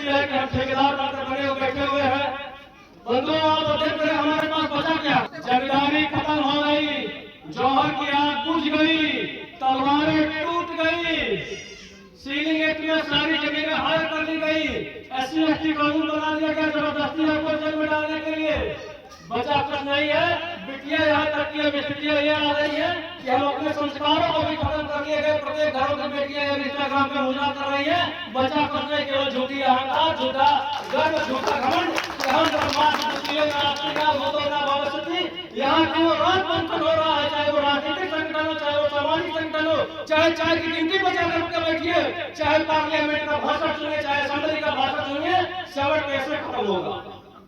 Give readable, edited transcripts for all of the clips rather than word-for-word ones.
खुशी है कि हम ठेकेदार बनकर बने हुए बैठे हुए हैं। बंधुओं आप तो देख रहे हमारे पास बचा क्या, जमींदारी खत्म हो गई, जौहर की आग बुझ गई, तलवारें टूट गई, सीलिंग एक्ट में सारी जमीनें हायर कर ली गई, SC/ST कानून बना दिया गया जबरदस्ती आपको जेल में डालने के लिए। बचा कुछ नहीं है। बिटिया यहाँ तक की स्थितियां ये आ रही है कि हम अपने संस्कारों को भी खत्म कर लिए गए। प्रत्येक घरों की बेटियां इंस्टाग्राम पे मुजरा कर रही है। बचा कुछ नहीं, केवल झूठी अहंकार, झूठा गर्व, झूठा घमंड। हम यहाँ की वो रात मंथन हो रहा है, चाहे वो राजनीतिक संगठन हो, चाहे वो सामाजिक संगठन हो, चाहे चाय की गिनती बचा करके बैठिए, चाहे पार्लियामेंट का भाषण सुनिए, चाहे असेंबली का भाषण सुनिए, सेवट कैसे खत्म होगा।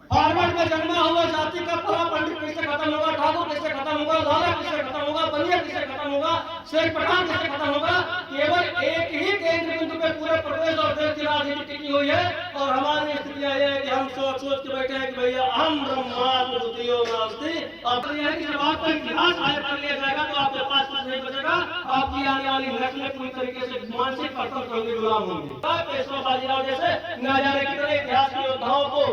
फार्वर्ड में जन्मा हुआ जाति का फला पंडित किससे खत्म होगा, ठाकुर किससे खत्म होगा, लाला किससे खत्म होगा, बलिया किससे खत्म होगा, शेख पठान किससे खत्म होगा। केवल एक ही केंद्र बिंदु पे पूरे प्रदेश और देश की राजनीति टिकी हुई है। और हमारी स्थितियां ये है कि हम सोच सोच के बैठे हैं कि भैया अहम ब्रह्मास्मि द्वितीयो नास्ति। अब यह है कि जब आपका इतिहास हायर कर लिया जाएगा तो आपके पास कुछ नहीं बचेगा। आपकी आने वाली नस्लें पूरी तरीके से मानसिक पतन होंगी, गुलाम होंगी। पेशवा बाजीराव जैसे न जाने कितने इतिहास के योद्धाओं को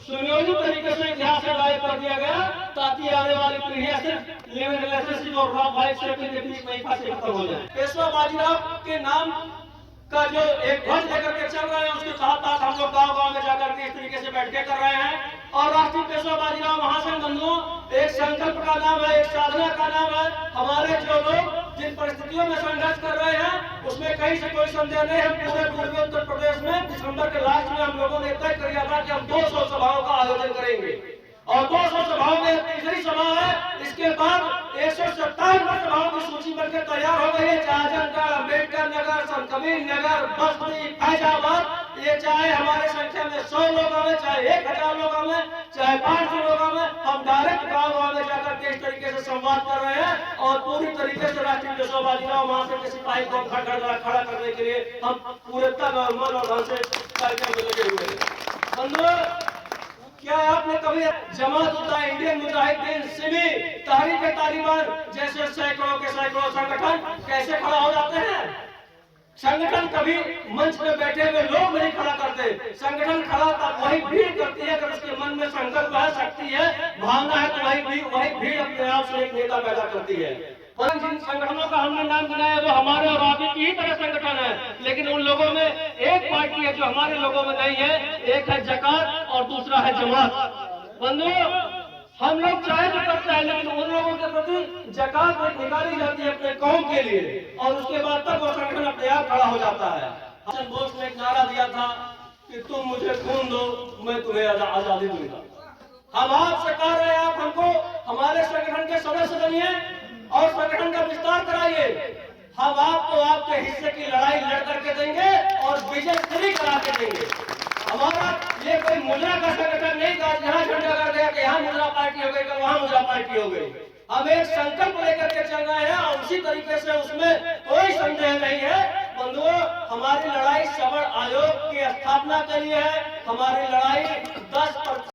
सुनियोजित तरीके से इतिहास में गायब कर दिया गया, ताकि आने वाली पीढ़ियां सिर्फ लिविंग रिलेशनशिप और रॉ वाइफ सेफ्टी के बीच में ही खत्म हो जाए। पेशवा बाजीराव के नाम का जो एक ध्वज लेकर के चल रहे हैं, उसके साथ साथ हम लोग गांव गांव में जाकर के इस तरीके से बैठकें कर रहे हैं। और राष्ट्रीय पेशवा बाजीराव महासंघ बंधुओं, एक संकल्प का नाम है, एक साधना का नाम है। हमारे जो लोग जिन परिस्थितियों में संघर्ष कर रहे हैं उसमें कहीं से कोई संदेह नहीं है। पूरे पूर्वी उत्तर प्रदेश में दिसंबर के लास्ट में हम लोगों ने तय कर दिया था कि हम 200 सभाओं का आयोजन करेंगे। और 200 सभाओं में तीसरी सभा है। इसके बाद 157 सभाओं की सूची बनकर तैयार हो गई है। आजमगढ़, अम्बेडकर नगर, संत कबीर नगर, बस्ती, फैजाबाद, ये चाहे हमारे संख्या में 100 लोग आवे, चाहे 1000 लोग आवे, चाहे 500 लोग आवे, हम डायरेक्ट गाँव में जाकर के इस तरीके से संवाद कर रहे हैं। और पूरी तरीके से राष्ट्रीय पेशवा बाजीराव महासंघ के सिपाही को खड़ा करने के लिए हम पूरे तन और मन और धन से कार्यक्रम में लगे हुए हैं। बंधुओं, क्या आपने कभी जमात उता इंडियन मुजाहिदीन, सिमी, तहरीक तालिबान जैसे सैकड़ों के सैकड़ों संगठन कैसे खड़ा हो जाते हैं? संगठन कभी मंच में बैठे हुए लोग नहीं खड़ा करते। संगठन खड़ा तब वही भीड़ करती है अगर उसके मन में संकल्प है, शक्ति है, भावना है, तो वही भीड़ अपने आप से एक नेता पैदा करती है। जिन संगठनों का हमने नाम गिनाया वो हमारे और आप की ही तरह संगठन है, लेकिन उन लोगों में एक पार्टी है जो हमारे लोगों में नहीं है। एक है जकात और दूसरा है जमात। बंधुओं, हम लोग चाहे तो करते हैं, लेकिन उन लोगों के प्रति जकात निकाली जाती है अपने कौम के लिए, और उसके बाद तक वो संगठन अपने आप खड़ा हो जाता है। हसन बोस ने एक नारा दिया था कि तुम मुझे खून दो, मैं तुम्हें आजादी दूंगा। हम आपसे कह रहे हैं, आप हमको हमारे संगठन के सदस्य बनिए और संगठन का विस्तार कराइए। हम आपको आपके हिस्से की लड़ाई लड़ करके देंगे और विजय फ्री करा के देंगे। हमारा ये कोई मुजरा का संगठन नहीं था, यहाँ झंडा कर दिया कि यहाँ मुजरा पार्टी हो गई, वहाँ मुजरा पार्टी हो गई। हम एक संकल्प लेकर के चल रहे हैं और उसी तरीके से उसमें कोई संदेह नहीं है। बंधुओं, हमारी लड़ाई सवर्ण आयोग की स्थापना के लिए है। हमारी लड़ाई 10%